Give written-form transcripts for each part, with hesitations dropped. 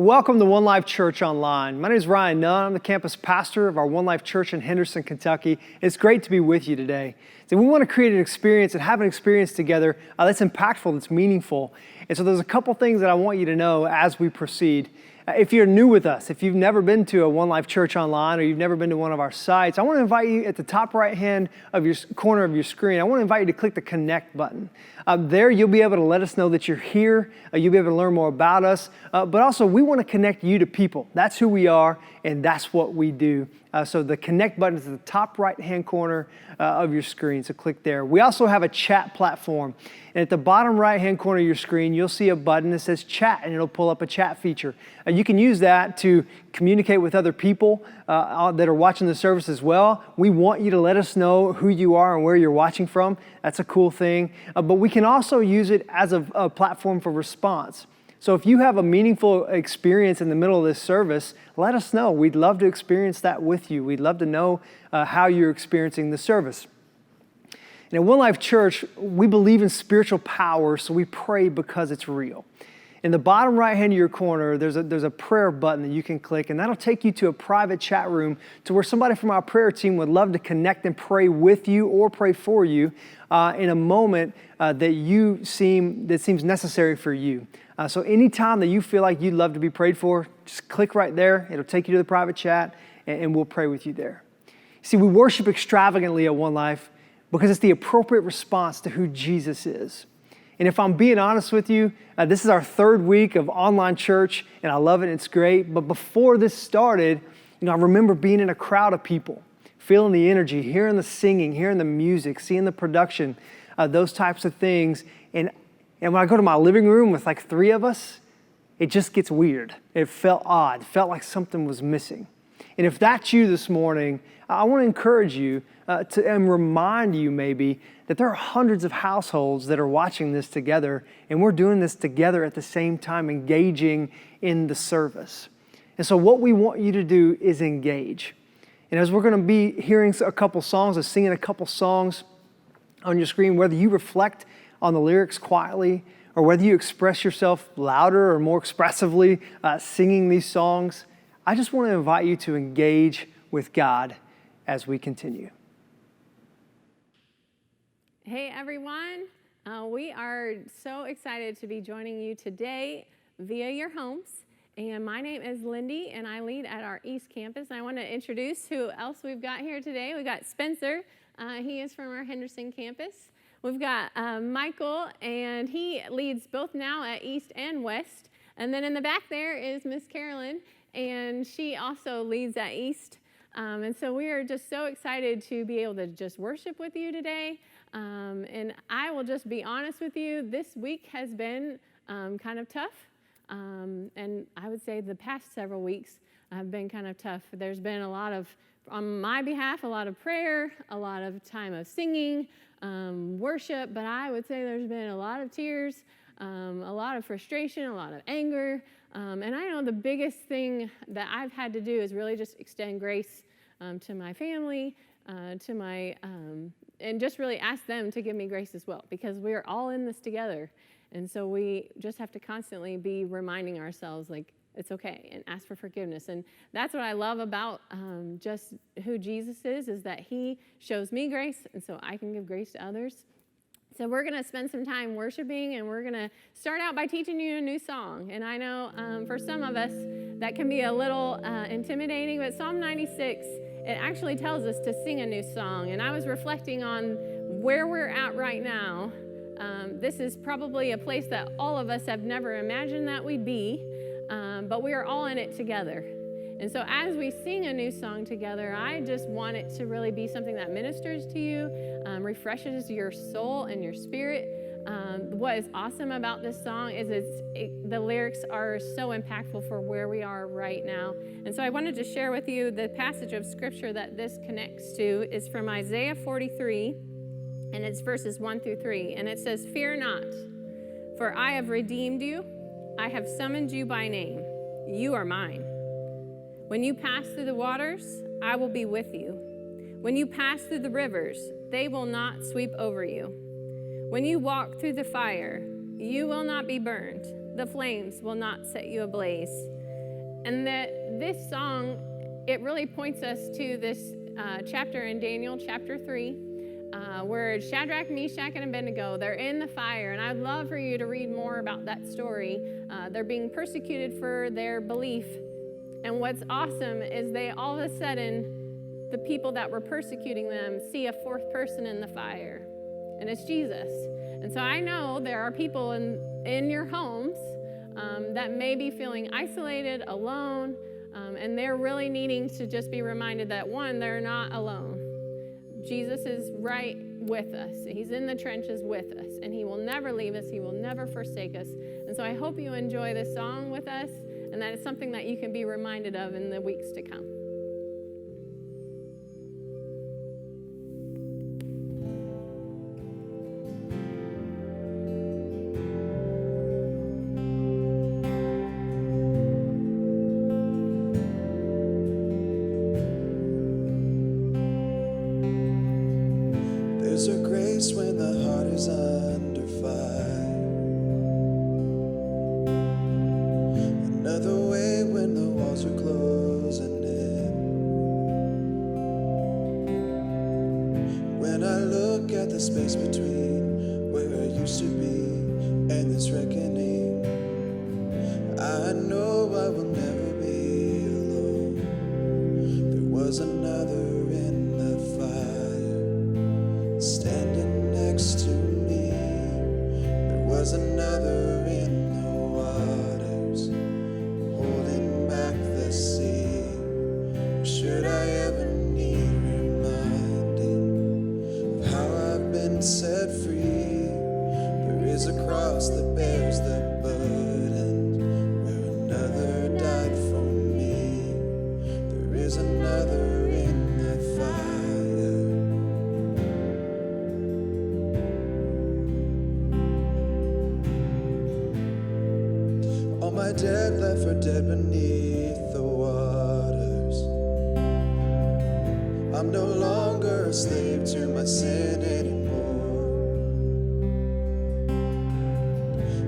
welcome to One Life Church Online. My name is Ryan Nunn. I'm the campus pastor of our One Life Church in Henderson, Kentucky. It's great to be with you today. So we want to create an experience and have an experience together that's impactful, that's meaningful. And so there's a couple things that I want you to know as we proceed. If you're new with us, if you've never been to a One Life Church Online or you've never been to one of our sites, I want to invite you at the top right hand of your corner of your screen. I want to invite you to click the connect button. There you'll be able to let us know that you're here. You'll be able to learn more about us. But also we want to connect you to people. That's who we are and that's what we do. So the connect button is at the top right hand corner of your screen. So click there. We also have a chat platform. And at the bottom right hand corner of your screen, you'll see a button that says chat and it'll pull up a chat feature. You can use that to communicate with other people that are watching the service as well. We want you to let us know who you are and where you're watching from. That's a cool thing. But we can also use it as a platform for response. So if you have a meaningful experience in the middle of this service, let us know. We'd love to experience that with you. We'd love to know how you're experiencing the service. And at One Life Church, we believe in spiritual power, so we pray because it's real. In the bottom right hand of your corner, there's a prayer button that you can click, and that'll take you to a private chat room to where somebody from our prayer team would love to connect and pray with you or pray for you in a moment that seems necessary for you. So anytime that you feel like you'd love to be prayed for, just click right there. It'll take you to the private chat, and we'll pray with you there. See, we worship extravagantly at One Life because it's the appropriate response to who Jesus is. And if I'm being honest with you, this is our third week of online church, and I love it, it's great. But before this started, I remember being in a crowd of people, feeling the energy, hearing the singing, hearing the music, seeing the production, those types of things. And when I go to my living room with like three of us, it just gets weird. It felt odd. It felt like something was missing. And if that's you this morning, I want to encourage you and remind you maybe that there are hundreds of households that are watching this together, and we're doing this together at the same time, engaging in the service. And so what we want you to do is engage. And as we're going to be hearing a couple songs, or singing a couple songs on your screen, whether you reflect on the lyrics quietly, or whether you express yourself louder or more expressively singing these songs, I just want to invite you to engage with God as we continue. Hey everyone, we are so excited to be joining you today via your homes. And my name is Lindy and I lead at our East Campus. And I want to introduce who else we've got here today. We've got Spencer, he is from our Henderson campus. We've got Michael, and he leads both now at East and West. And then in the back there is Miss Carolyn, and she also leads at East. And so we are just so excited to be able to just worship with you today. And I will just be honest with you, this week has been kind of tough. And I would say the past several weeks have been kind of tough. There's been a lot of, on my behalf, a lot of prayer, a lot of time of singing, worship, but I would say there's been a lot of tears, a lot of frustration, a lot of anger. And I know the biggest thing that I've had to do is really just extend grace to my family, and just really ask them to give me grace as well, because we're all in this together. And so we just have to constantly be reminding ourselves, like, it's okay, and ask for forgiveness. And that's what I love about just who Jesus is that he shows me grace, and so I can give grace to others. So we're going to spend some time worshiping, and we're going to start out by teaching you a new song. And I know for some of us that can be a little intimidating, but Psalm 96, it actually tells us to sing a new song. And I was reflecting on where we're at right now. This is probably a place that all of us have never imagined that we'd be, but we are all in it together. And so as we sing a new song together, I just want it to really be something that ministers to you, refreshes your soul and your spirit. What is awesome about this song is the lyrics are so impactful for where we are right now. And so I wanted to share with you the passage of scripture that this connects to is from Isaiah 43, and it's verses 1 through 3. And it says, "Fear not, for I have redeemed you. I have summoned you by name. You are mine. When you pass through the waters, I will be with you. When you pass through the rivers, they will not sweep over you. When you walk through the fire, you will not be burned. The flames will not set you ablaze. And that this song, it really points us to this chapter in Daniel, chapter 3, where Shadrach, Meshach, and Abednego, they're in the fire. And I'd love for you to read more about that story. They're being persecuted for their belief. And what's awesome is they all of a sudden, the people that were persecuting them see a fourth person in the fire, and it's Jesus. And so I know there are people in your homes that may be feeling isolated, alone, and they're really needing to just be reminded that, one, they're not alone. Jesus is right with us. He's in the trenches with us, and he will never leave us. He will never forsake us. And so I hope you enjoy this song with us, and that it's something that you can be reminded of in the weeks to come. There's a grace when the heart is under fire, another way when the walls are closing in. When I look at the space between where I used to be and this reckoning, I know I will never be alone. There was another in the fire, standing next to me. There was another in the waters, holding back the sea. Should I ever need reminding of how I've been set free? There is a cross that bears the burden, where another died for me. There is another in the fire. All my dead left for dead beneath the waters. I'm no longer a slave to my sin anymore.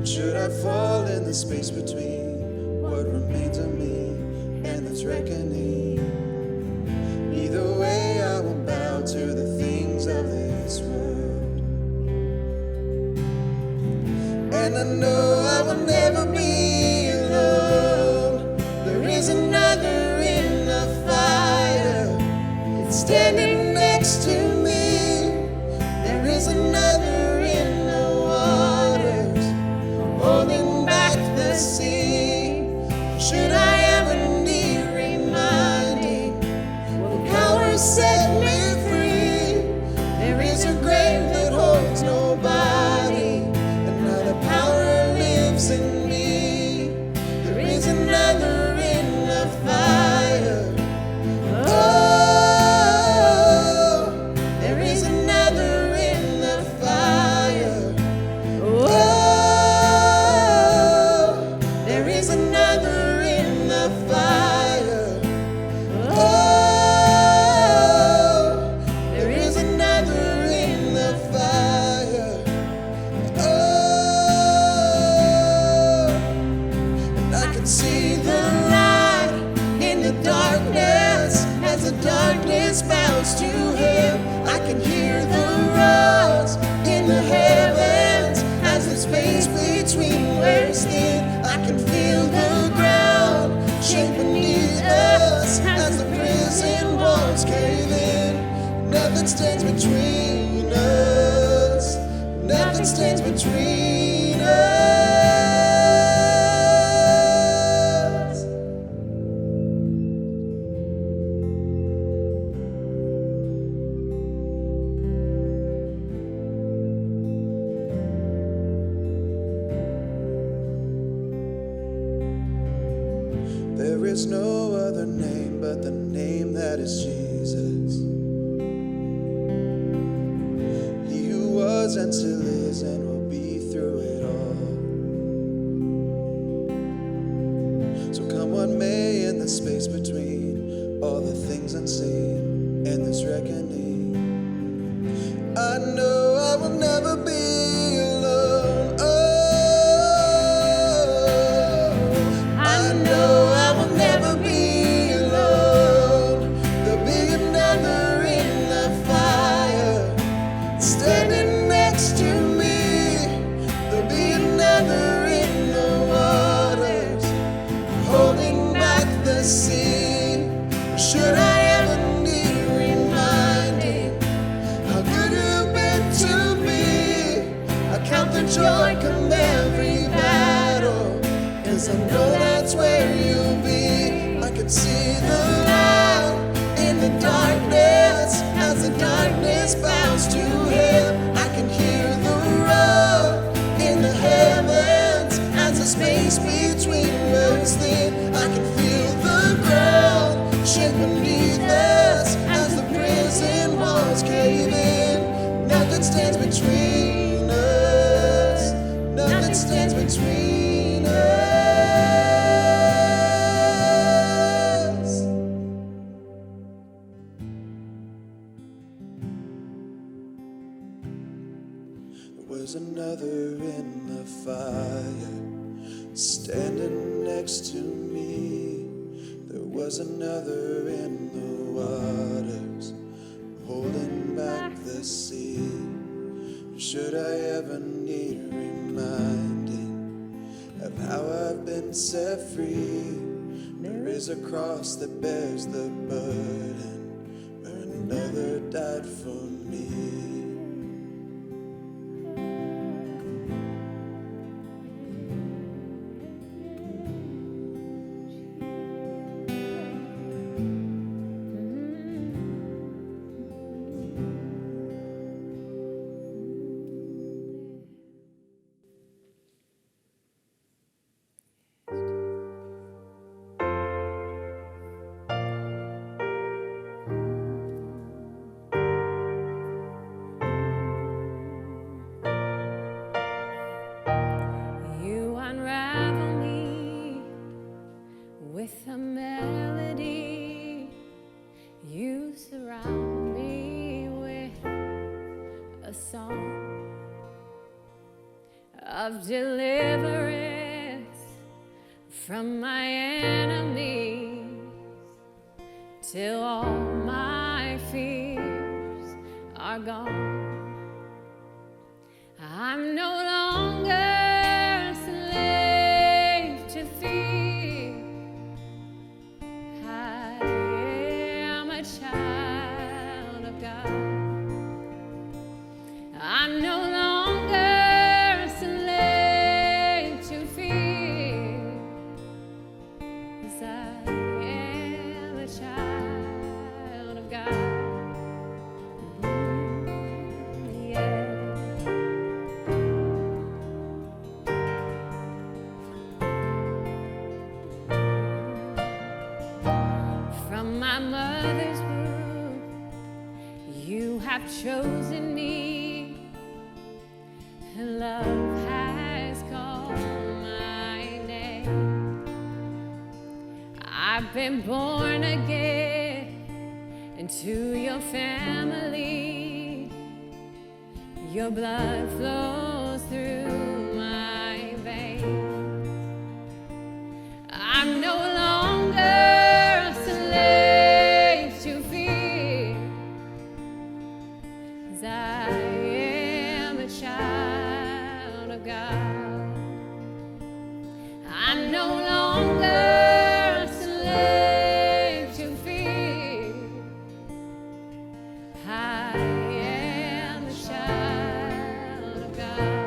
Should I fall in the space between what remains of me and this reckoning? Either way, I will bow to the things of this world. And I know I will never be alone. There is another in the fire, it's standing next to me. There is another in the waters, holding back the sea. Should I ever need reminding, will power set me free? There is a grave that holds nobody, and now the power lives in me. There is another in the fire. Oh, there is another in the fire. Oh, there is another in the fire. Oh, there is another in the fire. Oh, and I can see the light in the darkness as the darkness bows to him. I can hear the roars in the heavens as the space between wears thin. I can feel the ground shake beneath us as the prison walls cave in. Nothing stands between us. Nothing stands between us. There is no other name but the name that is Jesus. He who was and still is and will be through it all. So come what may in the space between all the things unseen and this reckoning, I know I will never be alone. Oh, I know I will never 'cause I know that's where you'll be. I can see the light in the darkness as the darkness bows to him. I can hear the roar in the heavens as the space between moves thin. I can feel the ground shake beneath us as the prison walls cave in. Nothing stands between us. Nothing stands between us. There was another in the fire, standing next to me. There was another in the waters, holding back the sea. Should I ever need reminding of how I've been set free, there is a cross that bears the burden where another died for me. With a melody, you surround me with a song of deliverance from my enemies, till all my fears are gone. I'm no longer a slave to fear. I am a child of God. I'm no longer a slave to fear, 'cause I am a child of God. Yeah. From my mother's womb, you have chosen me, and love has called my name. I've been born again into your family. Your blood flows through my veins. I'm no longer a slave to fear, 'cause I am a child of God. I'm no longer a slave to fear. I am a child of God.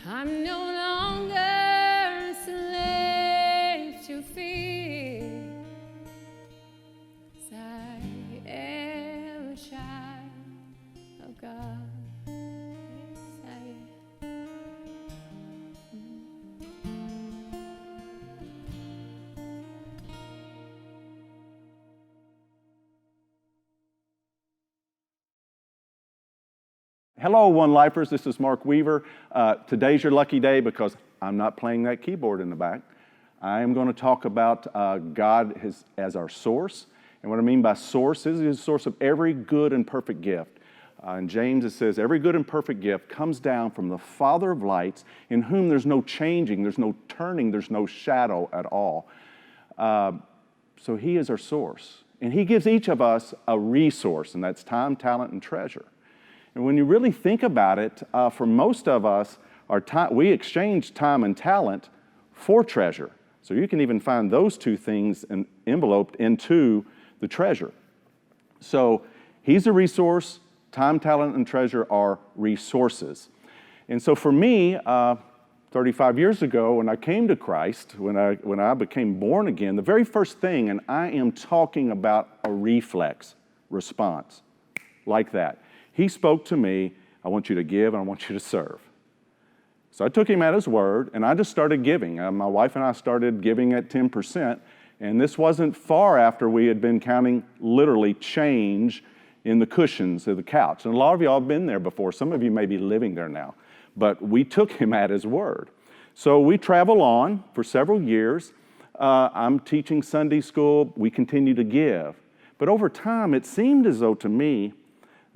I'm no longer a slave to fear. 'Cause I am a child of God. Yes, I am. Hello, One Lifers. This is Mark Weaver. Today's your lucky day because I'm not playing that keyboard in the back. I am going to talk about God as our source. And what I mean by source is He's the source of every good and perfect gift. In James it says, every good and perfect gift comes down from the Father of lights, in whom there's no changing, there's no turning, there's no shadow at all. So He is our source. And He gives each of us a resource, and that's time, talent, and treasure. And when you really think about it, for most of us, we exchange time and talent for treasure. So you can even find those two things enveloped into the treasure. So He's a resource. Time, talent, and treasure are resources. And so for me, 35 years ago, when I came to Christ, when I became born again, the very first thing, and I am talking about a reflex response like that. He spoke to me, I want you to give and I want you to serve. So I took Him at His word and I just started giving. My wife and I started giving at 10%, and this wasn't far after we had been counting literally change in the cushions of the couch. And a lot of y'all have been there before. Some of you may be living there now. But we took Him at His word. So we travel on for several years. I'm teaching Sunday school. We continue to give. But over time, it seemed as though to me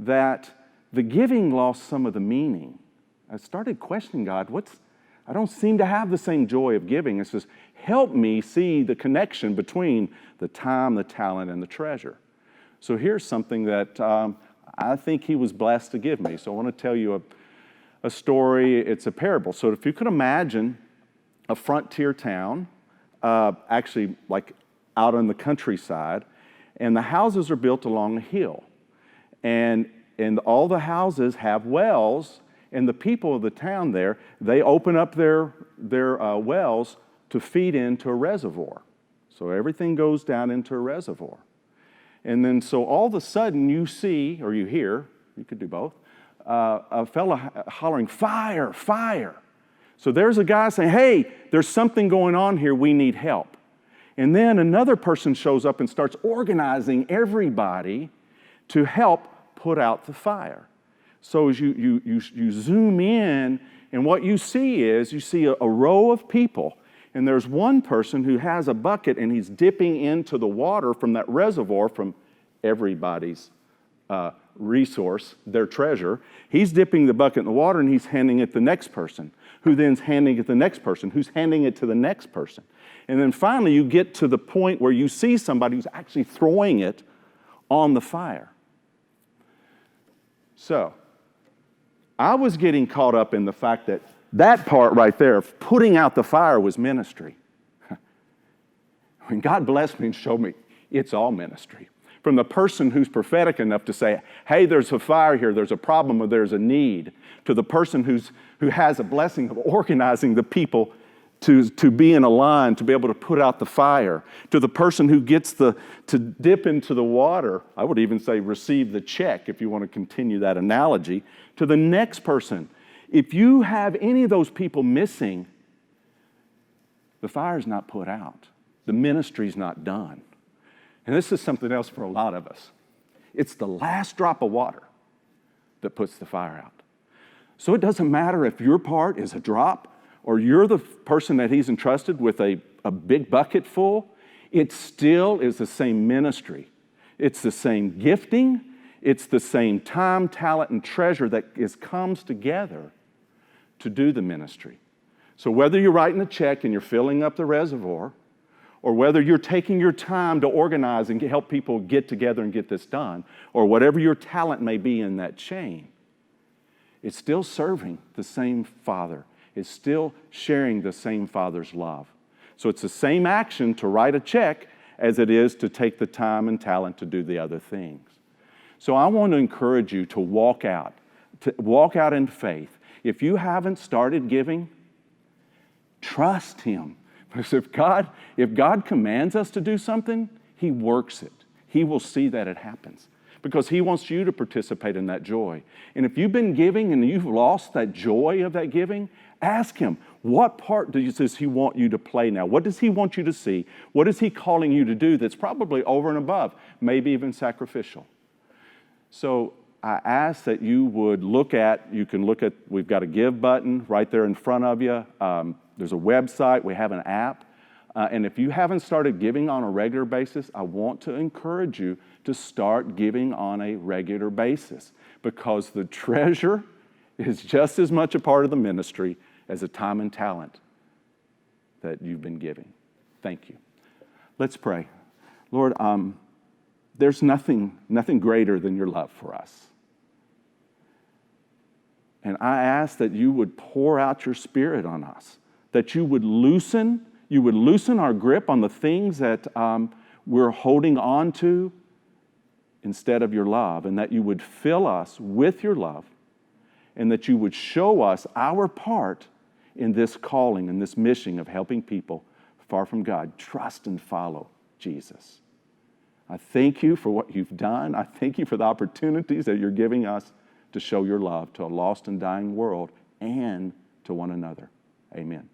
that the giving lost some of the meaning. I started questioning God, I don't seem to have the same joy of giving. It says, help me see the connection between the time, the talent, and the treasure. So here's something that I think He was blessed to give me. So I want to tell you a story. It's a parable. So if you could imagine a frontier town, actually like out on the countryside, and the houses are built along a hill. And all the houses have wells, and the people of the town there, they open up their wells to feed into a reservoir. So everything goes down into a reservoir. And then so all of a sudden you see, or you hear, you could do both, a fella hollering, fire, fire. So there's a guy saying, hey, there's something going on here, we need help. And then another person shows up and starts organizing everybody to help put out the fire. So as you zoom in, and what you see is, you see a row of people, and there's one person who has a bucket and he's dipping into the water from that reservoir from everybody's resource, their treasure. He's dipping the bucket in the water and he's handing it to the next person, who then's handing it to the next person, who's handing it to the next person. And then finally you get to the point where you see somebody who's actually throwing it on the fire. So, I was getting caught up in the fact that that part right there of putting out the fire was ministry. When God blessed me and showed me, it's all ministry. From the person who's prophetic enough to say, hey, there's a fire here, there's a problem, or there's a need, to the person who has a blessing of organizing the people to be in a line, to be able to put out the fire, to the person who gets to dip into the water, I would even say receive the check if you want to continue that analogy, to the next person. If you have any of those people missing, the fire's not put out. The ministry's not done. And this is something else for a lot of us. It's the last drop of water that puts the fire out. So it doesn't matter if your part is a drop or you're the person that He's entrusted with a big bucket full, it still is the same ministry. It's the same gifting. It's the same time, talent, and treasure that comes together to do the ministry. So whether you're writing a check and you're filling up the reservoir, or whether you're taking your time to organize and help people get together and get this done, or whatever your talent may be in that chain, it's still serving the same Father. It's still sharing the same Father's love. So it's the same action to write a check as it is to take the time and talent to do the other things. So I want to encourage you to walk out in faith. If you haven't started giving, trust Him. Because if God commands us to do something, He works it. He will see that it happens. Because He wants you to participate in that joy. And if you've been giving and you've lost that joy of that giving, ask Him, what part does He want you to play now? What does He want you to see? What is He calling you to do that's probably over and above, maybe even sacrificial? So I ask that you would you can look at, we've got a give button right there in front of you. There's a website, we have an app. And if you haven't started giving on a regular basis, I want to encourage you to start giving on a regular basis, because the treasure is just as much a part of the ministry as the time and talent that you've been giving. Thank you. Let's pray. Lord, there's nothing greater than your love for us. And I ask that you would pour out your Spirit on us, that you would loosen our grip on the things that we're holding on to instead of your love, and that you would fill us with your love, and that you would show us our part in this calling and this mission of helping people far from God trust and follow Jesus. I thank you for what you've done. I thank you for the opportunities that you're giving us to show your love to a lost and dying world and to one another. Amen.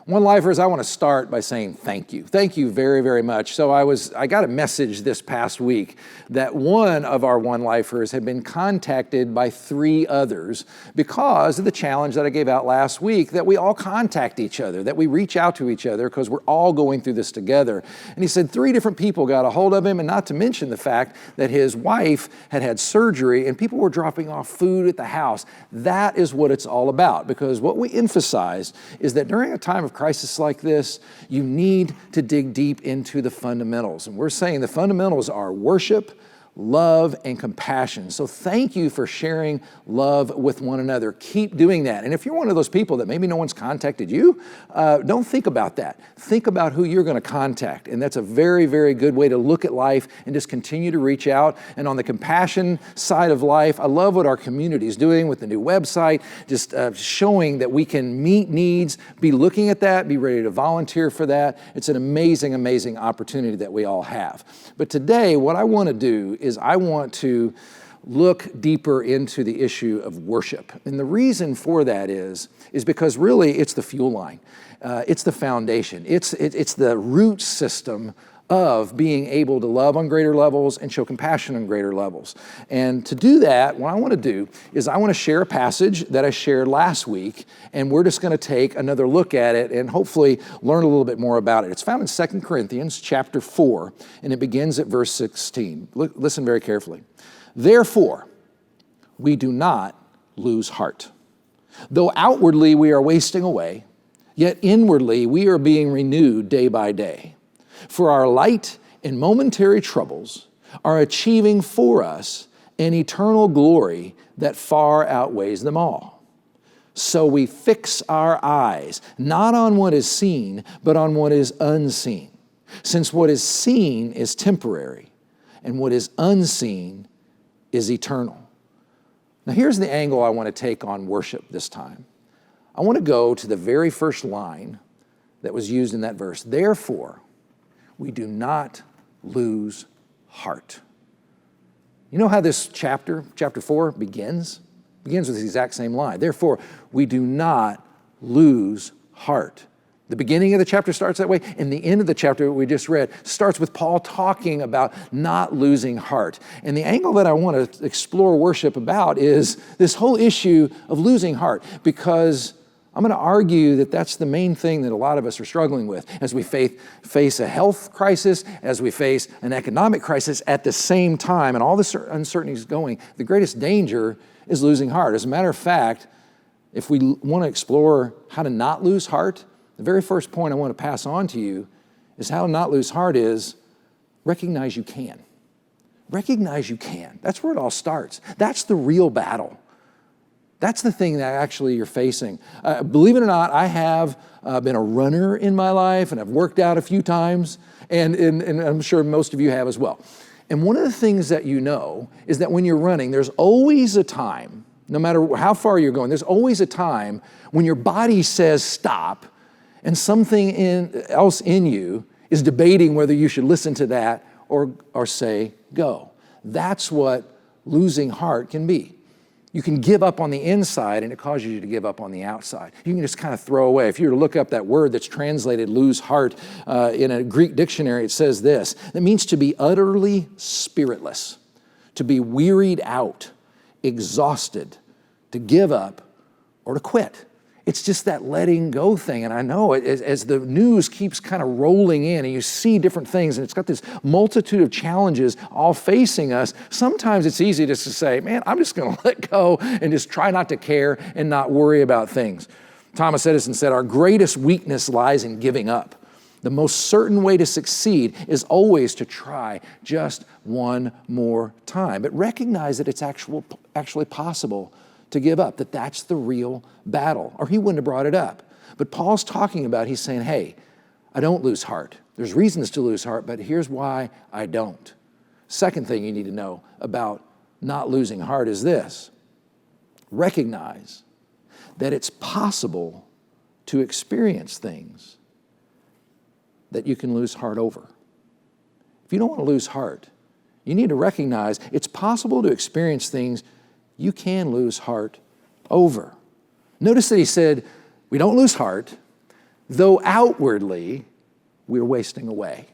One Lifers, I want to start by saying thank you. Thank you very, very much. So I got a message this past week that one of our One Lifers had been contacted by 3 others because of the challenge that I gave out last week, that we all contact each other, that we reach out to each other because we're all going through this together. And he said 3 different people got a hold of him, and not to mention the fact that his wife had surgery and people were dropping off food at the house. That is what it's all about, because what we emphasize is that during a time of crisis like this, you need to dig deep into the fundamentals. And we're saying the fundamentals are worship, love, and compassion. So thank you for sharing love with one another. Keep doing that. And if you're one of those people that maybe no one's contacted you, don't think about that. Think about who you're going to contact. And that's a very, very good way to look at life and just continue to reach out. And on the compassion side of life, I love what our community is doing with the new website, just showing that we can meet needs, be looking at that, be ready to volunteer for that. It's an amazing, amazing opportunity that we all have. But today, what I want to do is I want to look deeper into the issue of worship. And the reason for that is because really it's the fuel line. It's the foundation. It's the root system of being able to love on greater levels and show compassion on greater levels. And to do that, what I want to do is I want to share a passage that I shared last week, and we're just going to take another look at it and hopefully learn a little bit more about it. It's found in 2 Corinthians chapter 4, and it begins at verse 16. Listen very carefully. Therefore, we do not lose heart. Though outwardly we are wasting away, yet inwardly we are being renewed day by day. For our light and momentary troubles are achieving for us an eternal glory that far outweighs them all. So we fix our eyes not on what is seen, but on what is unseen. Since what is seen is temporary, and what is unseen is eternal. Now here's the angle I want to take on worship this time. I want to go to the very first line that was used in that verse. Therefore, we do not lose heart. You know how this chapter 4, begins? It begins with the exact same line. Therefore, we do not lose heart. The beginning of the chapter starts that way, and the end of the chapter we just read starts with Paul talking about not losing heart. And the angle that I want to explore worship about is this whole issue of losing heart, because I'm going to argue that that's the main thing that a lot of us are struggling with as we face a health crisis, as we face an economic crisis at the same time, and all this uncertainty is going. The greatest danger is losing heart. As a matter of fact, if we want to explore how to not lose heart, the very first point I want to pass on to you is how to not lose heart is recognize you can. recognize you can. That's where it all starts. That's the real battle. That's the thing that actually you're facing. Believe it or not, I have been a runner in my life, and I've worked out a few times, and I'm sure most of you have as well. And one of the things that you know is that when you're running, there's always a time, no matter how far you're going, there's always a time when your body says stop, and something else in you is debating whether you should listen to that or say go. That's what losing heart can be. You can give up on the inside and it causes you to give up on the outside. You can just kind of throw away. If you were to look up that word that's translated lose heart in a Greek dictionary, it says this. It means to be utterly spiritless, to be wearied out, exhausted, to give up, or to quit. It's just that letting go thing. And I know as the news keeps kind of rolling in and you see different things and it's got this multitude of challenges all facing us, sometimes it's easy just to say, man, I'm just going to let go and just try not to care and not worry about things. Thomas Edison said, our greatest weakness lies in giving up. The most certain way to succeed is always to try just one more time. But recognize that it's actually possible to give up, that's the real battle, or he wouldn't have brought it up. But Paul's talking about, he's saying, hey, I don't lose heart. There's reasons to lose heart, but here's why I don't. Second thing you need to know about not losing heart is this. Recognize that it's possible to experience things that you can lose heart over. If you don't want to lose heart, you need to recognize it's possible to experience things you can lose heart over. Notice that he said, we don't lose heart, though outwardly we're wasting away.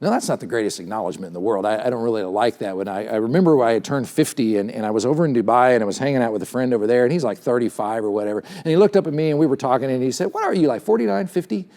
Now, that's not the greatest acknowledgement in the world. I don't really like that. When I remember when I had turned 50 and I was over in Dubai and I was hanging out with a friend over there, and he's like 35 or whatever, and he looked up at me and we were talking and he said, what are you, like 49, 50?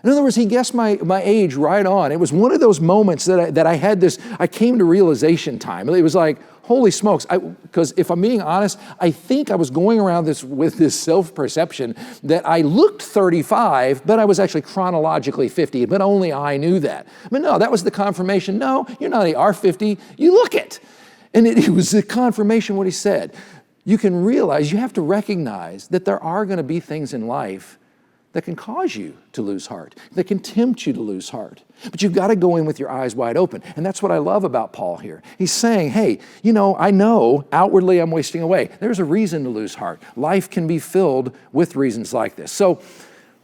In other words, he guessed my age right on. It was one of those moments that I had this, I came to realization time. It was like, holy smokes, because if I'm being honest, I think I was going around with this self-perception that I looked 35, but I was actually chronologically 50, but only I knew that. But no, that was the confirmation. No, you're not are 50, you look it. And it was the confirmation what he said. You can realize, you have to recognize that there are going to be things in life that can cause you to lose heart, that can tempt you to lose heart. But you've got to go in with your eyes wide open. And that's what I love about Paul here. He's saying, hey, I know outwardly I'm wasting away. There's a reason to lose heart. Life can be filled with reasons like this. So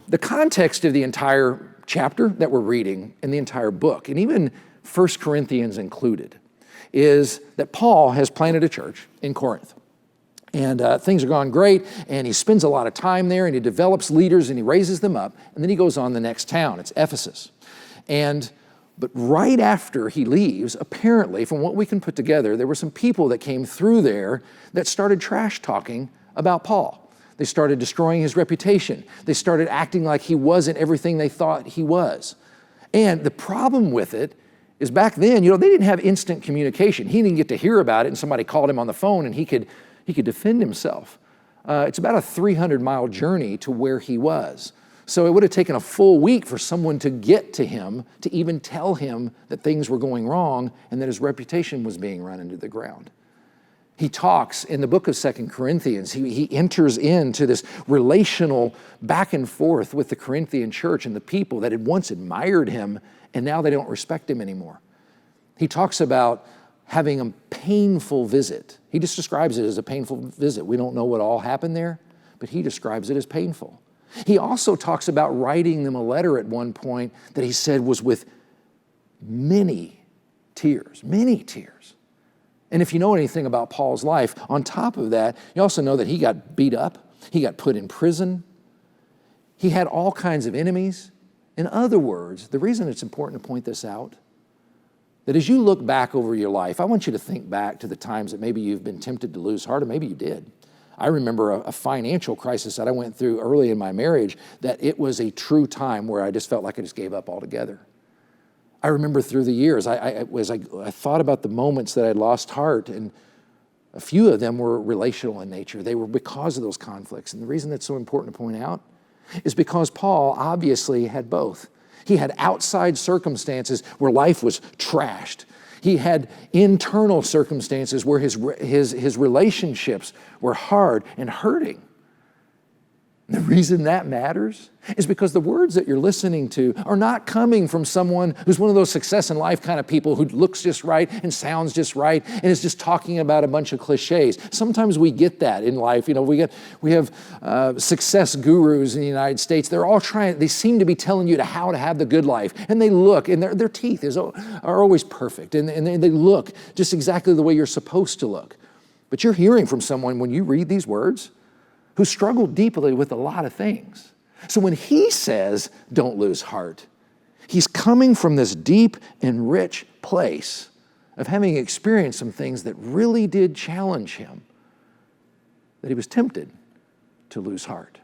the context of the entire chapter that we're reading and the entire book, and even 1 Corinthians included, is that Paul has planted a church in Corinth. And things are going great, and he spends a lot of time there, and he develops leaders, and he raises them up, and then he goes on the next town. It's Ephesus. But right after he leaves, apparently, from what we can put together, there were some people that came through there that started trash talking about Paul. They started destroying his reputation. They started acting like he wasn't everything they thought he was. And the problem with it is back then, they didn't have instant communication. He didn't get to hear about it, and somebody called him on the phone, and he could defend himself. It's about a 300-mile journey to where he was. So it would have taken a full week for someone to get to him to even tell him that things were going wrong and that his reputation was being run into the ground. He talks in the book of 2 Corinthians, he enters into this relational back and forth with the Corinthian church and the people that had once admired him and now they don't respect him anymore. He talks about having a painful visit. He just describes it as a painful visit. We don't know what all happened there, but he describes it as painful. He also talks about writing them a letter at one point that he said was with many tears. And if you know anything about Paul's life, on top of that, you also know that he got beat up, he got put in prison, he had all kinds of enemies. In other words, the reason it's important to point this out, that as you look back over your life, I want you to think back to the times that maybe you've been tempted to lose heart, or maybe you did. I remember a financial crisis that I went through early in my marriage, that it was a true time where I just felt like I just gave up altogether. I remember through the years, I thought about the moments that I'd lost heart, and a few of them were relational in nature. They were because of those conflicts. And the reason that's so important to point out is because Paul obviously had both. He had outside circumstances where life was trashed. He had internal circumstances where his relationships were hard and hurting. The reason that matters is because the words that you're listening to are not coming from someone who's one of those success in life kind of people who looks just right and sounds just right and is just talking about a bunch of cliches. Sometimes we get that in life. We have success gurus in the United States. They're all they seem to be telling you how to have the good life. And they look, and their teeth are always perfect. And they look just exactly the way you're supposed to look. But you're hearing from someone when you read these words who struggled deeply with a lot of things. So when he says, don't lose heart, he's coming from this deep and rich place of having experienced some things that really did challenge him, that he was tempted to lose heart.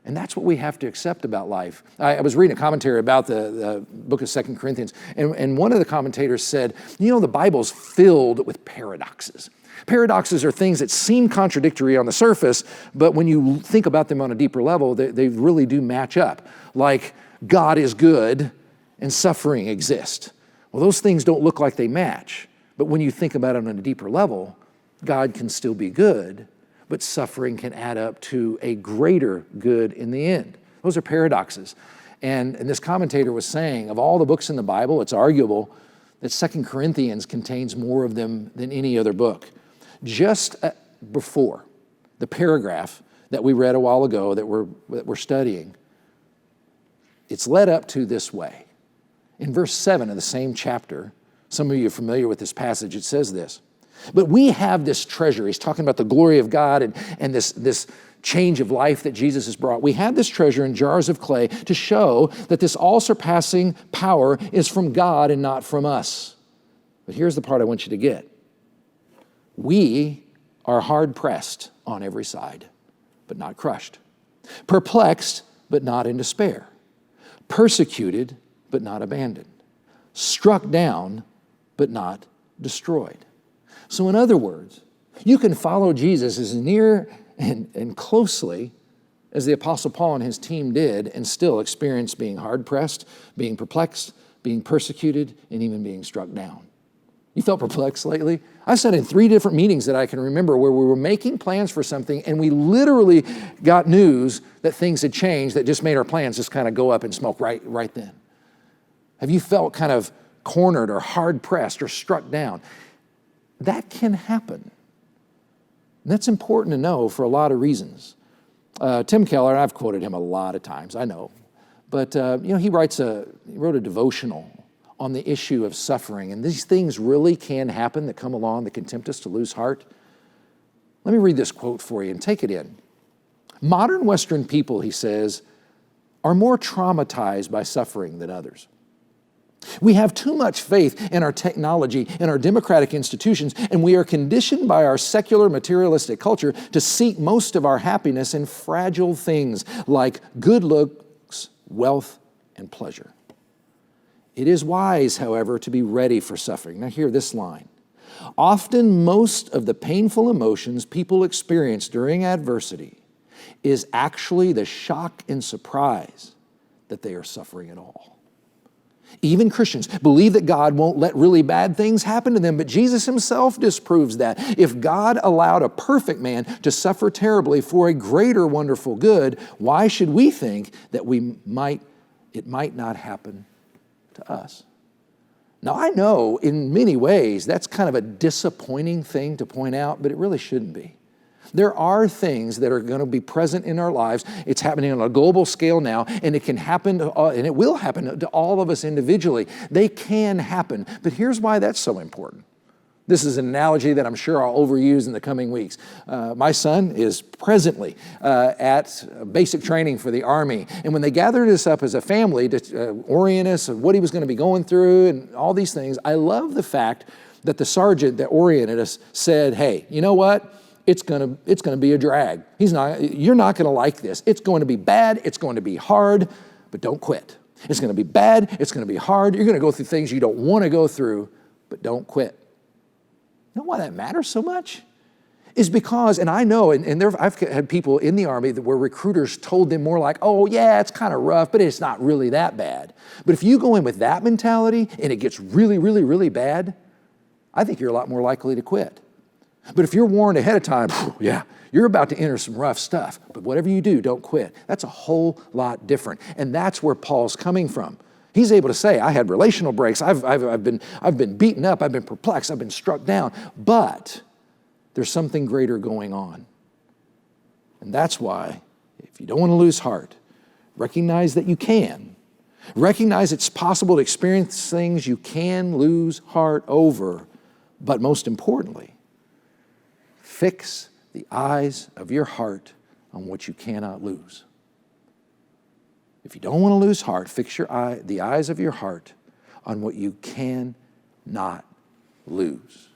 And that's what we have to accept about life. I was reading a commentary about the book of 2 Corinthians, and one of the commentators said, the Bible's filled with paradoxes. Paradoxes are things that seem contradictory on the surface, but when you think about them on a deeper level, they really do match up. Like God is good and suffering exists. Well, those things don't look like they match, but when you think about it on a deeper level, God can still be good, but suffering can add up to a greater good in the end. Those are paradoxes. And this commentator was saying, of all the books in the Bible, it's arguable that 2 Corinthians contains more of them than any other book. Just before the paragraph that we read a while ago that we're studying, it's led up to this way. In verse 7 of the same chapter, some of you are familiar with this passage, it says this, but we have this treasure. He's talking about the glory of God and this change of life that Jesus has brought. We have this treasure in jars of clay to show that this all-surpassing power is from God and not from us. But here's the part I want you to get. We are hard-pressed on every side, but not crushed. Perplexed, but not in despair. Persecuted, but not abandoned. Struck down, but not destroyed. So in other words, you can follow Jesus as near and closely as the Apostle Paul and his team did and still experience being hard-pressed, being perplexed, being persecuted, and even being struck down. You felt perplexed lately? I've sat in 3 different meetings that I can remember where we were making plans for something and we literally got news that things had changed that just made our plans just kind of go up in smoke right then. Have you felt kind of cornered or hard-pressed or struck down? That can happen. And that's important to know for a lot of reasons. Tim Keller, I've quoted him a lot of times, I know. But he wrote a devotional on the issue of suffering. And these things really can happen that come along that can tempt us to lose heart. Let me read this quote for you and take it in. Modern Western people, he says, are more traumatized by suffering than others. We have too much faith in our technology and our democratic institutions, and we are conditioned by our secular materialistic culture to seek most of our happiness in fragile things like good looks, wealth, and pleasure. It is wise, however, to be ready for suffering. Now hear this line. Often most of the painful emotions people experience during adversity is actually the shock and surprise that they are suffering at all. Even Christians believe that God won't let really bad things happen to them, but Jesus himself disproves that. If God allowed a perfect man to suffer terribly for a greater wonderful good, why should we think that it might not happen to us? Now, I know in many ways that's kind of a disappointing thing to point out, but it really shouldn't be. There are things that are going to be present in our lives. It's happening on a global scale now, and it can happen and it will happen to all of us individually. They can happen, but here's why that's so important. This is an analogy that I'm sure I'll overuse in the coming weeks. My son is presently at basic training for the Army. And when they gathered us up as a family to orient us of what he was going to be going through and all these things, I love the fact that the sergeant that oriented us said, hey, you know what? It's going to be a drag. You're not going to like this. It's going to be bad. It's going to be hard, but don't quit. It's going to be bad. It's going to be hard. You're going to go through things you don't want to go through, but don't quit. You know why that matters so much? Is because, and I know, I've had people in the Army where recruiters told them more like, oh yeah, it's kind of rough, but it's not really that bad. But if you go in with that mentality and it gets really, really, really bad, I think you're a lot more likely to quit. But if you're warned ahead of time, yeah, you're about to enter some rough stuff, but whatever you do, don't quit. That's a whole lot different. And that's where Paul's coming from. He's able to say, I had relational breaks, I've been beaten up, I've been perplexed, I've been struck down, but there's something greater going on. And that's why, if you don't want to lose heart, recognize that you can. Recognize it's possible to experience things you can lose heart over, but most importantly, fix the eyes of your heart on what you cannot lose. If you don't want to lose heart, fix the eyes of your heart on what you cannot lose.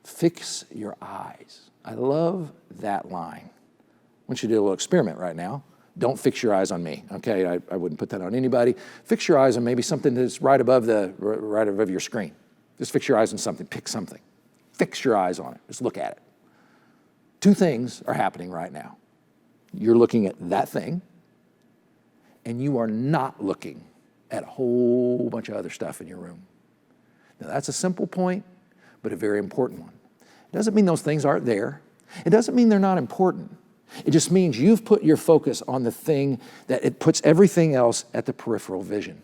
Fix your eyes. I love that line. I want you to do a little experiment right now. Don't fix your eyes on me, okay? I wouldn't put that on anybody. Fix your eyes on maybe something that's right above your screen. Just fix your eyes on something. Pick something. Fix your eyes on it. Just look at it. Two things are happening right now. You're looking at that thing, and you are not looking at a whole bunch of other stuff in your room. Now, that's a simple point, but a very important one. It doesn't mean those things aren't there. It doesn't mean they're not important. It just means you've put your focus on the thing that it puts everything else at the peripheral vision.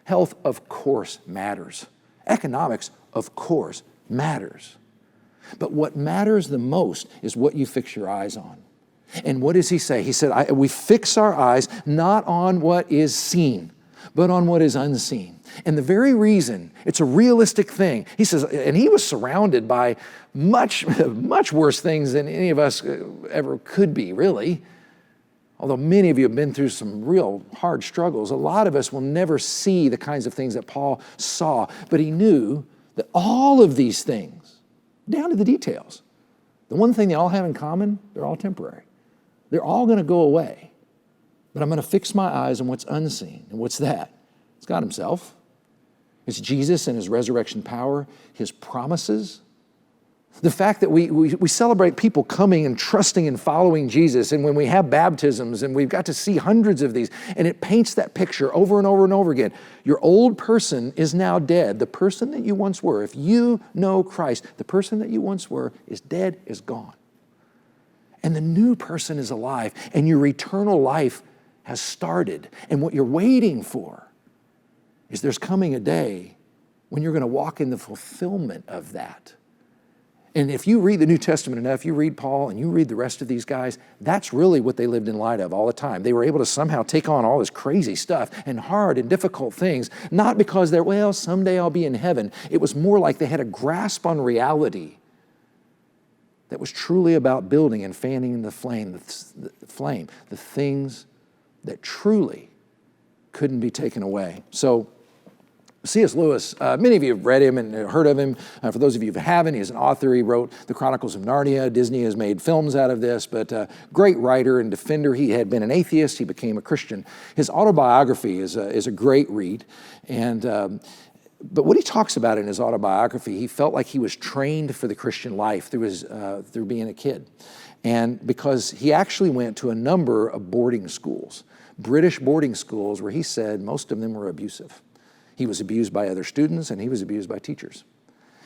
Health, of course, matters. Economics, of course, matters. But what matters the most is what you fix your eyes on. And what does he say? He said, we fix our eyes not on what is seen, but on what is unseen. And the very reason it's a realistic thing, he says, and he was surrounded by much, much worse things than any of us ever could be, really. Although many of you have been through some real hard struggles, a lot of us will never see the kinds of things that Paul saw. But he knew that all of these things, down to the details, the one thing they all have in common, they're all temporary. They're all going to go away. But I'm going to fix my eyes on what's unseen. And what's that? It's God himself. It's Jesus and his resurrection power, his promises. The fact that we celebrate people coming and trusting and following Jesus, and when we have baptisms, and we've got to see hundreds of these, and it paints that picture over and over and over again. Your old person is now dead. The person that you once were, if you know Christ, the person that you once were is dead, is gone. And the new person is alive, and your eternal life has started. And what you're waiting for is there's coming a day when you're going to walk in the fulfillment of that. And if you read the New Testament enough, you read Paul and you read the rest of these guys, that's really what they lived in light of all the time. They were able to somehow take on all this crazy stuff and hard and difficult things, not because they're, well, someday I'll be in heaven. It was more like they had a grasp on reality that was truly about building and fanning the flame, the things that truly couldn't be taken away. So C.S. Lewis, many of you have read him and heard of him. For those of you who haven't, he's an author. He wrote The Chronicles of Narnia. Disney has made films out of this, but great writer and defender. He had been an atheist. He became a Christian. His autobiography is a great read. But what he talks about in his autobiography, he felt like he was trained for the Christian life through being a kid. And because he actually went to a number of boarding schools, British boarding schools, where he said most of them were abusive. He was abused by other students, and he was abused by teachers.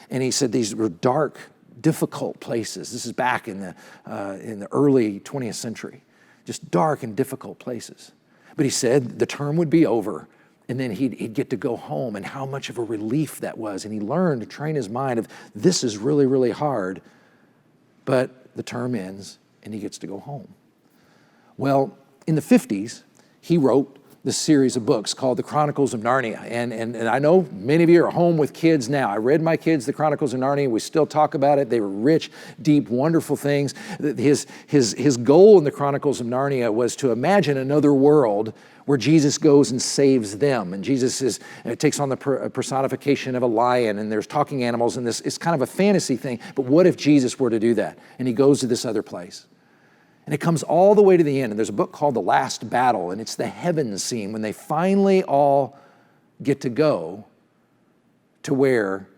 And he said these were dark, difficult places. This is back in the early 20th century, just dark and difficult places. But he said the term would be over, and then he'd get to go home, and how much of a relief that was. And he learned to train his mind of this is really, really hard, but the term ends, and he gets to go home. Well, in the 50s, he wrote this series of books called The Chronicles of Narnia. And I know many of you are home with kids now. I read my kids The Chronicles of Narnia. We still talk about it. They were rich, deep, wonderful things. His goal in The Chronicles of Narnia was to imagine another world where Jesus goes and saves them. And Jesus takes on the personification of a lion, and there's talking animals, and this is kind of a fantasy thing. But what if Jesus were to do that? And he goes to this other place. And it comes all the way to the end. And there's a book called The Last Battle, and it's the heaven scene when they finally all get to go to where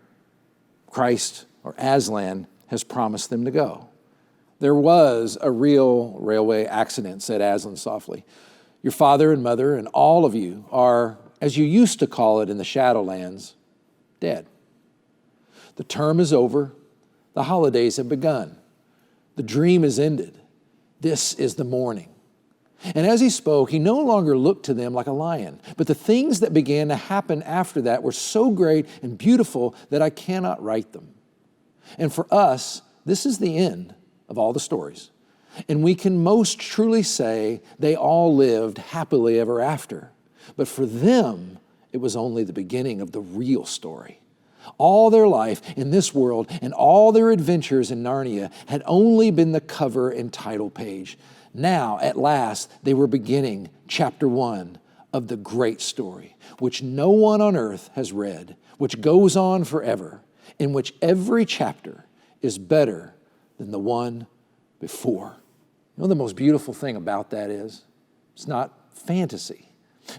Christ or Aslan has promised them to go. There was a real railway accident, said Aslan softly. Your father and mother and all of you are, as you used to call it in the Shadowlands, dead. The term is over. The holidays have begun. The dream is ended. This is the morning. And as he spoke, he no longer looked to them like a lion, but the things that began to happen after that were so great and beautiful that I cannot write them. And for us, this is the end of all the stories. And we can most truly say they all lived happily ever after. But for them, it was only the beginning of the real story. All their life in this world and all their adventures in Narnia had only been the cover and title page. Now, at last, they were beginning chapter 1 of the great story, which no one on earth has read, which goes on forever, in which every chapter is better than the one before. You know, the most beautiful thing about that is it's not fantasy.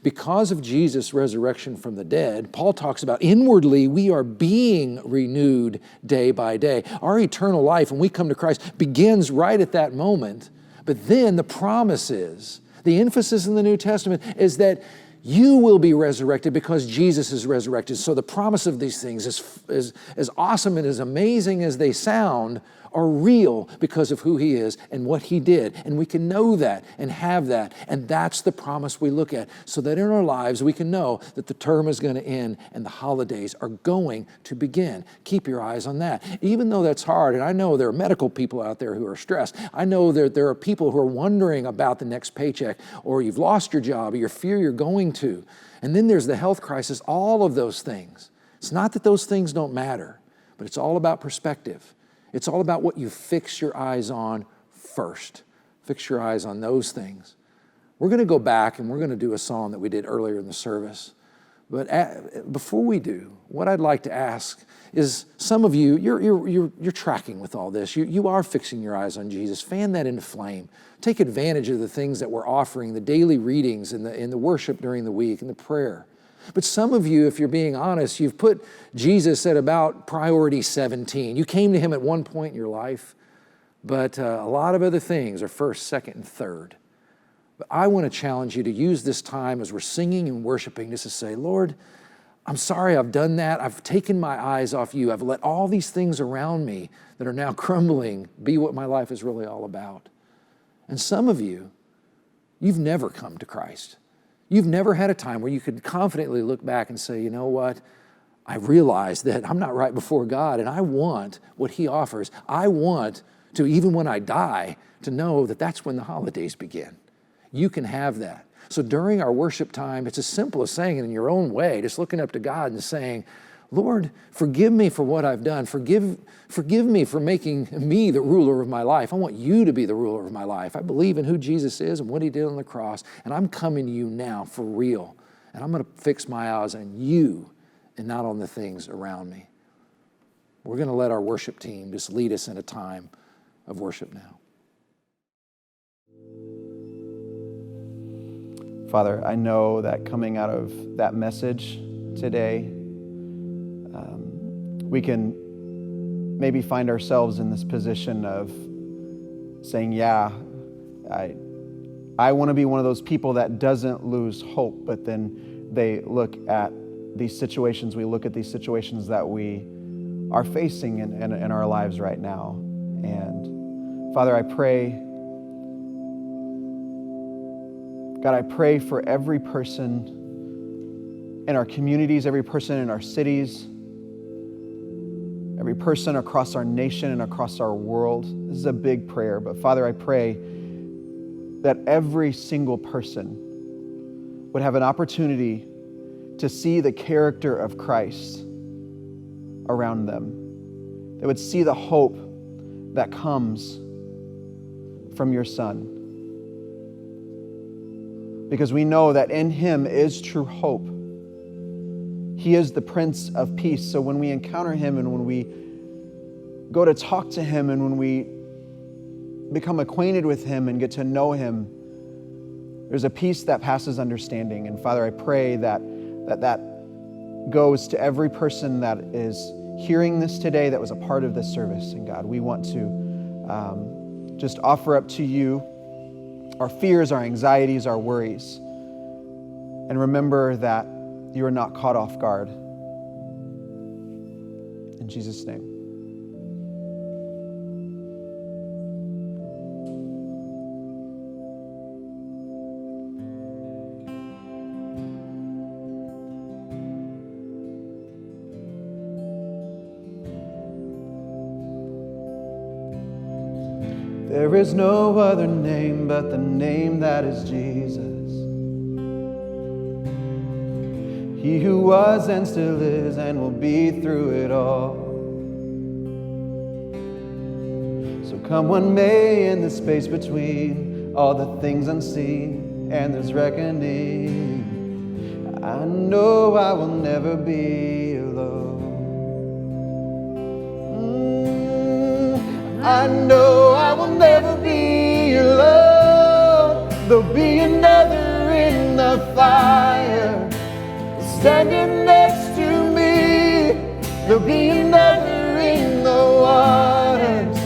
Because of Jesus' resurrection from the dead, Paul talks about inwardly we are being renewed day by day. Our eternal life, when we come to Christ, begins right at that moment. But then the promise is, the emphasis in the New Testament is that you will be resurrected because Jesus is resurrected. So the promise of these things, as awesome and as amazing as they sound, are real because of who He is and what He did. And we can know that and have that. And that's the promise we look at, so that in our lives we can know that the term is going to end and the holidays are going to begin. Keep your eyes on that. Even though that's hard, and I know there are medical people out there who are stressed. I know that there are people who are wondering about the next paycheck, or you've lost your job, or you fear you're going to. And then there's the health crisis, all of those things. It's not that those things don't matter, but it's all about perspective. It's all about what you fix your eyes on first. Fix your eyes on those things. We're going to go back and we're going to do a song that we did earlier in the service. But before we do, what I'd like to ask is, some of you, you're tracking with all this. You are fixing your eyes on Jesus. Fan that into flame. Take advantage of the things that we're offering, the daily readings and the worship during the week and the prayer. But some of you, if you're being honest, you've put Jesus at about priority 17. You came to Him at one point in your life, but a lot of other things are first, second, and third. But I want to challenge you to use this time as we're singing and worshiping just to say, Lord, I'm sorry I've done that. I've taken my eyes off You. I've let all these things around me that are now crumbling be what my life is really all about. And some of you, you've never come to Christ. You've never had a time where you could confidently look back and say, you know what? I realize that I'm not right before God, and I want what He offers. I want to, even when I die, to know that that's when the holidays begin. You can have that. So during our worship time, it's as simple as saying it in your own way, just looking up to God and saying, Lord, forgive me for what I've done. Forgive me for making me the ruler of my life. I want You to be the ruler of my life. I believe in who Jesus is and what He did on the cross, and I'm coming to You now for real. And I'm going to fix my eyes on You and not on the things around me. We're going to let our worship team just lead us in a time of worship now. Father, I know that coming out of that message today, we can maybe find ourselves in this position of saying, yeah, I want to be one of those people that doesn't lose hope, but then they look at these situations, we look at these situations that we are facing in our lives right now. And Father, I pray, God, I pray for every person in our communities, every person in our cities, every person across our nation and across our world. This is a big prayer, but Father, I pray that every single person would have an opportunity to see the character of Christ around them. They would see the hope that comes from Your Son. Because we know that in Him is true hope. He is the Prince of Peace. So when we encounter Him and when we go to talk to Him and when we become acquainted with Him and get to know Him, there's a peace that passes understanding. And Father, I pray that goes to every person that is hearing this today that was a part of this service. And God, we want to just offer up to You our fears, our anxieties, our worries. And remember that You are not caught off guard. In Jesus' name. There is no other name but the name that is Jesus. He who was and still is and will be through it all. So come what may in the space between all the things unseen and this reckoning, I know I will never be alone. I know I will never be alone. There'll be another in the fire standing next to me. There'll be another in the waters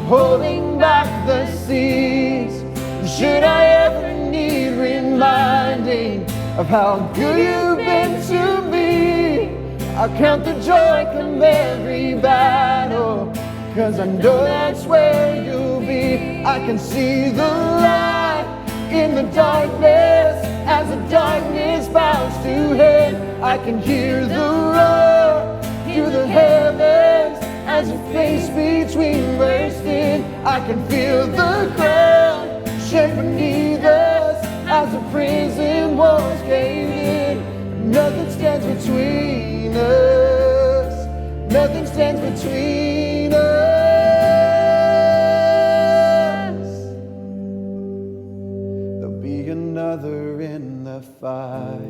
holding back the seas. Should I ever need reminding of how good you've been to me, I count the joy come every battle, 'cause I know that's where you'll be. I can see the light in the darkness as the darkness bows to head. I can hear the roar through the heavens as the space between bursts in. I can feel the ground shake beneath us as the prison walls cave in. Nothing stands between us. Nothing stands between us. There'll be another in the fire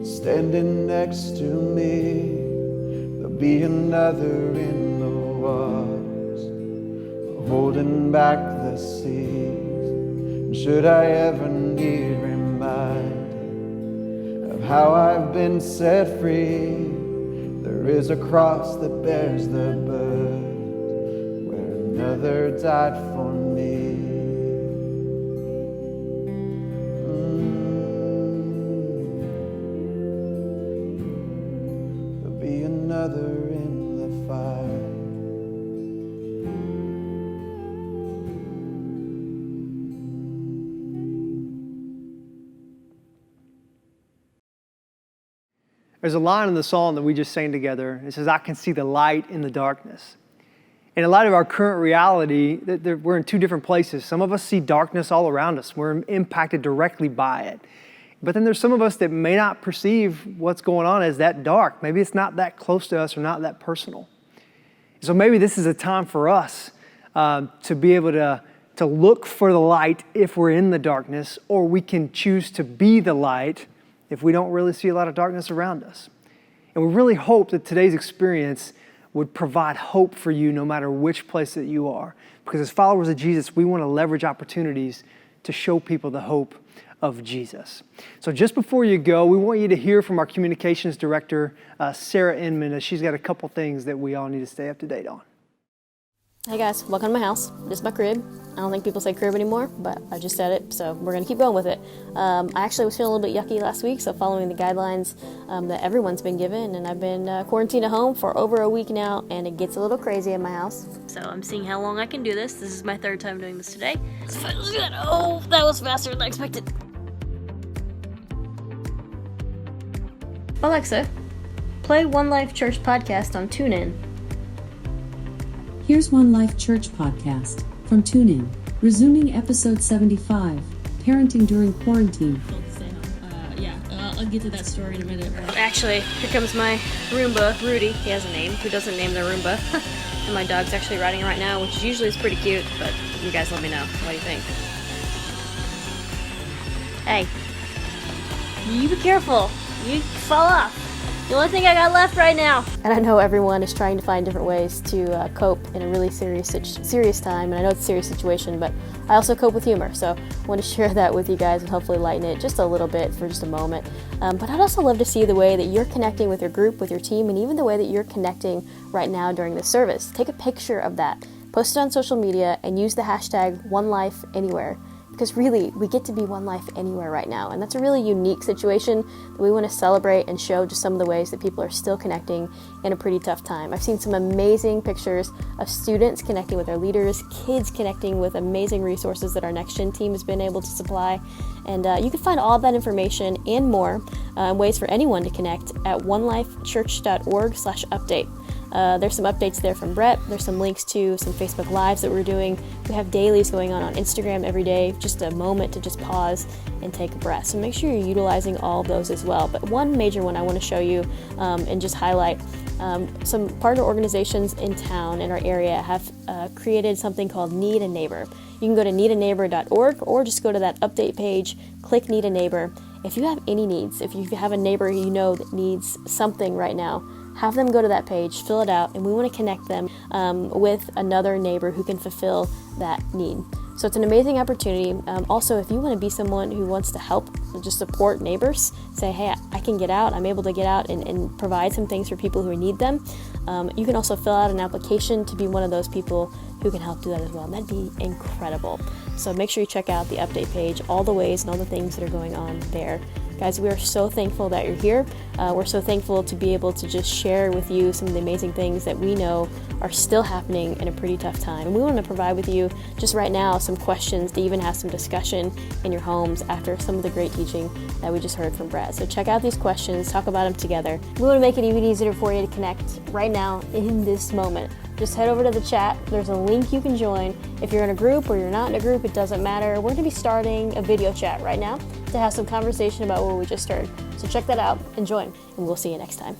standing next to me. There'll be another in the waters holding back the seas. Should I ever need reminding of how I've been set free, there is a cross that bears the burden where another died for me. There'll be another in the fire. There's a line in the song that we just sang together. It says, I can see the light in the darkness. And in light of our current reality, we're in two different places. Some of us see darkness all around us. We're impacted directly by it. But then there's some of us that may not perceive what's going on as that dark. Maybe it's not that close to us or not that personal. So maybe this is a time for us to be able to look for the light if we're in the darkness, or we can choose to be the light if we don't really see a lot of darkness around us. And we really hope that today's experience would provide hope for you no matter which place that you are. Because as followers of Jesus, we want to leverage opportunities to show people the hope of Jesus. So just before you go, we want you to hear from our communications director, Sarah Inman, as she's got a couple things that we all need to stay up to date on. Hey guys, welcome to my house. This is my crib. I don't think people say crib anymore, but I just said it, so we're gonna keep going with it. I actually was feeling a little bit yucky last week, so following the guidelines that everyone's been given, and I've been quarantined at home for over a week now, and it gets a little crazy in my house. So I'm seeing how long I can do this. This is my third time doing this today. Let's do that. Oh, that was faster than I expected. Alexa, play One Life Church podcast on TuneIn. Here's One Life Church podcast from TuneIn, resuming episode 75, Parenting During Quarantine. I'll get to that story in a minute. Actually, here comes my Roomba, Rudy. He has a name. Who doesn't name their Roomba? And my dog's actually riding it right now, which usually is pretty cute, but you guys let me know. What do you think? Hey, you be careful. You fall off. The only thing I got left right now. And I know everyone is trying to find different ways to cope in a really serious time, and I know it's a serious situation, but I also cope with humor, so I want to share that with you guys and hopefully lighten it just a little bit for just a moment. But I'd also love to see the way that you're connecting with your group, with your team, and even the way that you're connecting right now during this service. Take a picture of that, post it on social media, and use the hashtag OneLifeAnywhere. Because really, we get to be one life anywhere right now. And that's a really unique situation that we want to celebrate and show just some of the ways that people are still connecting in a pretty tough time. I've seen some amazing pictures of students connecting with their leaders, kids connecting with amazing resources that our Next Gen team has been able to supply. And you can find all of that information and more, ways for anyone to connect at onelifechurch.org/update. There's some updates there from Brett. There's some links to some Facebook Lives that we're doing. We have dailies going on Instagram every day, just a moment to just pause and take a breath. So make sure you're utilizing all of those as well. But one major one I want to show you and just highlight, some partner organizations in town in our area have created something called Need a Neighbor. You can go to needaneighbor.org or just go to that update page, click Need a Neighbor. If you have any needs, if you have a neighbor you know that needs something right now, have them go to that page, fill it out, and we want to connect them with another neighbor who can fulfill that need. So it's an amazing opportunity. Also, if you want to be someone who wants to help, just support neighbors, say, hey, I can get out, I'm able to get out and provide some things for people who need them. You can also fill out an application to be one of those people who can help do that as well. And that'd be incredible. So make sure you check out the update page, all the ways and all the things that are going on there. Guys, we are so thankful that you're here. We're so thankful to be able to just share with you some of the amazing things that we know are still happening in a pretty tough time. And we want to provide with you just right now some questions to even have some discussion in your homes after some of the great teaching that we just heard from Brett. So check out these questions, talk about them together. We want to make it even easier for you to connect right now in this moment. Just head over to the chat. There's a link you can join. If you're in a group or you're not in a group, it doesn't matter. We're going to be starting a video chat right now to have some conversation about what we just heard. So check that out and join, and we'll see you next time.